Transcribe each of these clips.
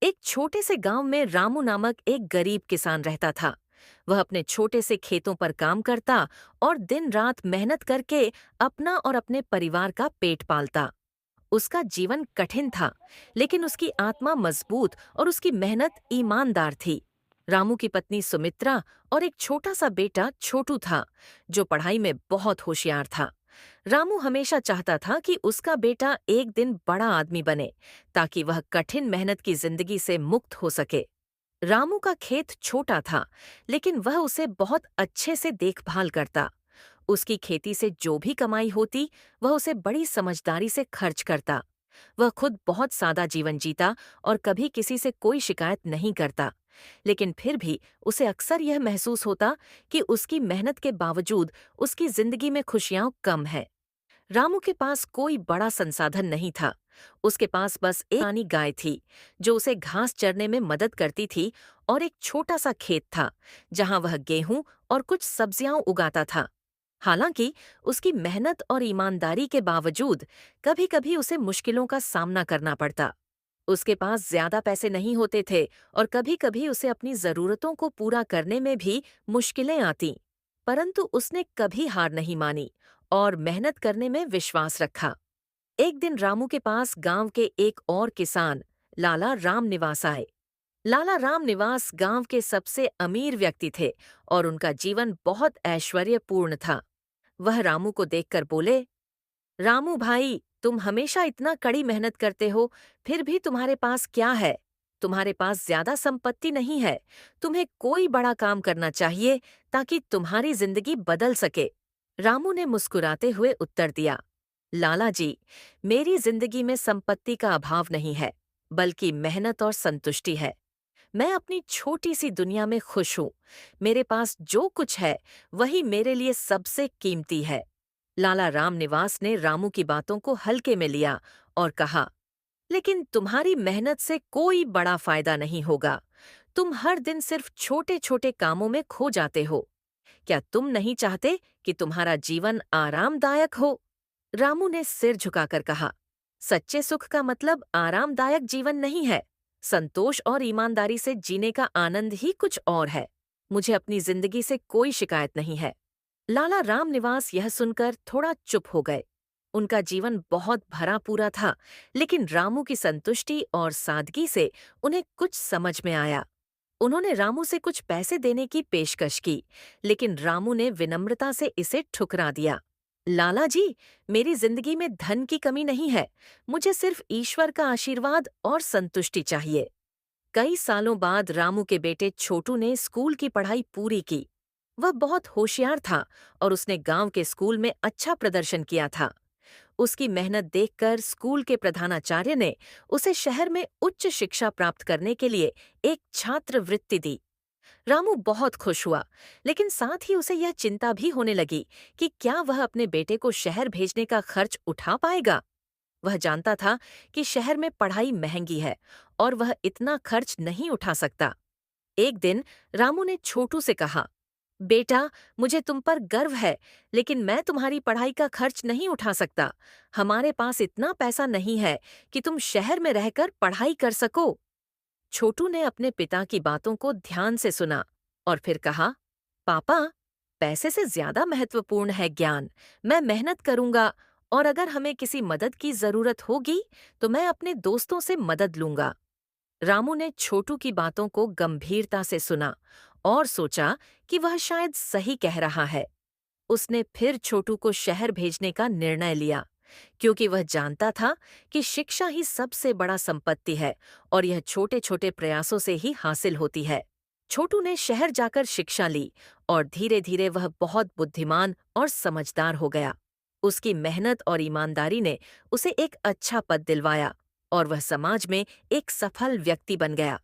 एक छोटे से गांव में रामू नामक एक गरीब किसान रहता था। वह अपने छोटे से खेतों पर काम करता और दिन रात मेहनत करके अपना और अपने परिवार का पेट पालता। उसका जीवन कठिन था, लेकिन उसकी आत्मा मजबूत और उसकी मेहनत ईमानदार थी। रामू की पत्नी सुमित्रा और एक छोटा सा बेटा छोटू था, जो पढ़ाई में बहुत होशियार था। रामू हमेशा चाहता था कि उसका बेटा एक दिन बड़ा आदमी बने, ताकि वह कठिन मेहनत की जिंदगी से मुक्त हो सके। रामू का खेत छोटा था, लेकिन वह उसे बहुत अच्छे से देखभाल करता। उसकी खेती से जो भी कमाई होती, वह उसे बड़ी समझदारी से खर्च करता। वह खुद बहुत सादा जीवन जीता और कभी किसी से कोई शिकायत नहीं करता। लेकिन फिर भी उसे अक्सर यह महसूस होता कि उसकी मेहनत के बावजूद उसकी जिंदगी में खुशियां कम है। रामू के पास कोई बड़ा संसाधन नहीं था। उसके पास बस एक पुरानी गाय थी, जो उसे घास चरने में मदद करती थी, और एक छोटा सा खेत था, जहां वह गेहूं और कुछ सब्जियां उगाता था। हालांकि उसकी मेहनत और ईमानदारी के बावजूद कभी-कभी उसे मुश्किलों का सामना करना पड़ता। उसके पास ज्यादा पैसे नहीं होते थे और कभी-कभी उसे अपनी जरूरतों को पूरा करने में भी मुश्किलें आतीं। परंतु उसने कभी हार नहीं मानी और मेहनत करने में विश्वास रखा। एक दिन रामू के पास गांव के एक और किसान, लाला राम निवास आए। लाला राम निवास गांव के सबसे अमीर व्यक्ति थे और उनका जीवन बहुत ऐश्वर्यपूर्ण था। वह रामू को देखकर बोले, रामू भाई, तुम हमेशा इतना कड़ी मेहनत करते हो, फिर भी तुम्हारे पास क्या है? तुम्हारे पास ज्यादा संपत्ति नहीं है। तुम्हें कोई बड़ा काम करना चाहिए, ताकि तुम्हारी जिंदगी बदल सके। रामू ने मुस्कुराते हुए उत्तर दिया, लाला जी, मेरी जिंदगी में संपत्ति का अभाव नहीं है, बल्कि मेहनत और संतुष्टि है। मैं अपनी छोटी सी दुनिया में खुश हूँ। मेरे पास जो कुछ है, वही मेरे लिए सबसे कीमती है। लाला राम निवास ने रामू की बातों को हल्के में लिया और कहा, लेकिन तुम्हारी मेहनत से कोई बड़ा फायदा नहीं होगा। तुम हर दिन सिर्फ छोटे छोटे कामों में खो जाते हो। क्या तुम नहीं चाहते कि तुम्हारा जीवन आरामदायक हो? रामू ने सिर झुकाकर कहा, सच्चे सुख का मतलब आरामदायक जीवन नहीं है। संतोष और ईमानदारी से जीने का आनंद ही कुछ और है। मुझे अपनी जिंदगी से कोई शिकायत नहीं है। लाला राम निवास यह सुनकर थोड़ा चुप हो गए। उनका जीवन बहुत भरा पूरा था, लेकिन रामू की संतुष्टि और सादगी से उन्हें कुछ समझ में आया। उन्होंने रामू से कुछ पैसे देने की पेशकश की, लेकिन रामू ने विनम्रता से इसे ठुकरा दिया। लाला जी, मेरी जिंदगी में धन की कमी नहीं है। मुझे सिर्फ ईश्वर का आशीर्वाद और संतुष्टि चाहिए। कई सालों बाद रामू के बेटे छोटू ने स्कूल की पढ़ाई पूरी की। वह बहुत होशियार था और उसने गांव के स्कूल में अच्छा प्रदर्शन किया था। उसकी मेहनत देखकर स्कूल के प्रधानाचार्य ने उसे शहर में उच्च शिक्षा प्राप्त करने के लिए एक छात्रवृत्ति दी। रामू बहुत खुश हुआ, लेकिन साथ ही उसे यह चिंता भी होने लगी कि क्या वह अपने बेटे को शहर भेजने का खर्च उठा पाएगा। वह जानता था कि शहर में पढ़ाई महंगी है और वह इतना खर्च नहीं उठा सकता। एक दिन रामू ने छोटू से कहा, बेटा, मुझे तुम पर गर्व है, लेकिन मैं तुम्हारी पढ़ाई का खर्च नहीं उठा सकता। हमारे पास इतना पैसा नहीं है कि तुम शहर में रहकर पढ़ाई कर सको। छोटू ने अपने पिता की बातों को ध्यान से सुना और फिर कहा, पापा, पैसे से ज्यादा महत्वपूर्ण है ज्ञान। मैं मेहनत करूंगा और अगर हमें किसी मदद की जरूरत होगी, तो मैं अपने दोस्तों से मदद लूंगा। रामू ने छोटू की बातों को गंभीरता से सुना और सोचा कि वह शायद सही कह रहा है। उसने फिर छोटू को शहर भेजने का निर्णय लिया, क्योंकि वह जानता था कि शिक्षा ही सबसे बड़ा संपत्ति है और यह छोटे छोटे प्रयासों से ही हासिल होती है। छोटू ने शहर जाकर शिक्षा ली और धीरे धीरे वह बहुत बुद्धिमान और समझदार हो गया। उसकी मेहनत और ईमानदारी ने उसे एक अच्छा पद दिलवाया और वह समाज में एक सफल व्यक्ति बन गया।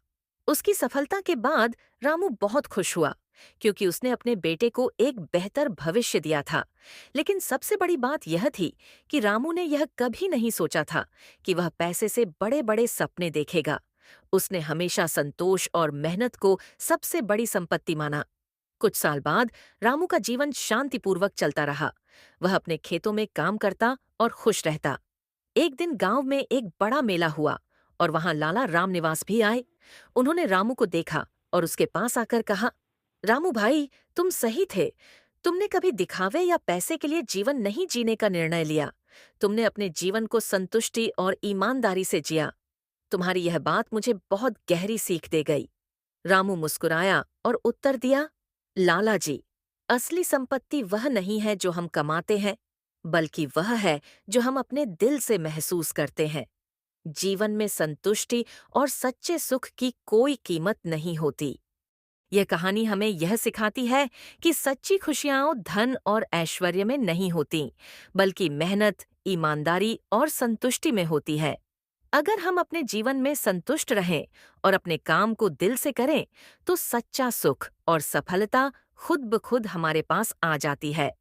उसकी सफलता के बाद रामू बहुत खुश हुआ, क्योंकि उसने अपने बेटे को एक बेहतर भविष्य दिया था। लेकिन सबसे बड़ी बात यह थी कि रामू ने यह कभी नहीं सोचा था कि वह पैसे से बड़े बड़े सपने देखेगा। उसने हमेशा संतोष और मेहनत को सबसे बड़ी संपत्ति माना। कुछ साल बाद रामू का जीवन शांतिपूर्वक चलता रहा। वह अपने खेतों में काम करता और खुश रहता। एक दिन गांव में एक बड़ा मेला हुआ और वहां लाला राम निवास भी आए। उन्होंने रामू को देखा और उसके पास आकर कहा, रामू भाई, तुम सही थे। तुमने कभी दिखावे या पैसे के लिए जीवन नहीं जीने का निर्णय लिया। तुमने अपने जीवन को संतुष्टि और ईमानदारी से जिया। तुम्हारी यह बात मुझे बहुत गहरी सीख दे गई। रामू मुस्कुराया और उत्तर दिया, लाला जी, असली संपत्ति वह नहीं है जो हम कमाते हैं, बल्कि वह है जो हम अपने दिल से महसूस करते हैं। जीवन में संतुष्टि और सच्चे सुख की कोई कीमत नहीं होती। यह कहानी हमें यह सिखाती है कि सच्ची खुशियाँ धन और ऐश्वर्य में नहीं होती, बल्कि मेहनत, ईमानदारी और संतुष्टि में होती है। अगर हम अपने जीवन में संतुष्ट रहें और अपने काम को दिल से करें, तो सच्चा सुख और सफलता खुद ब खुद हमारे पास आ जाती है।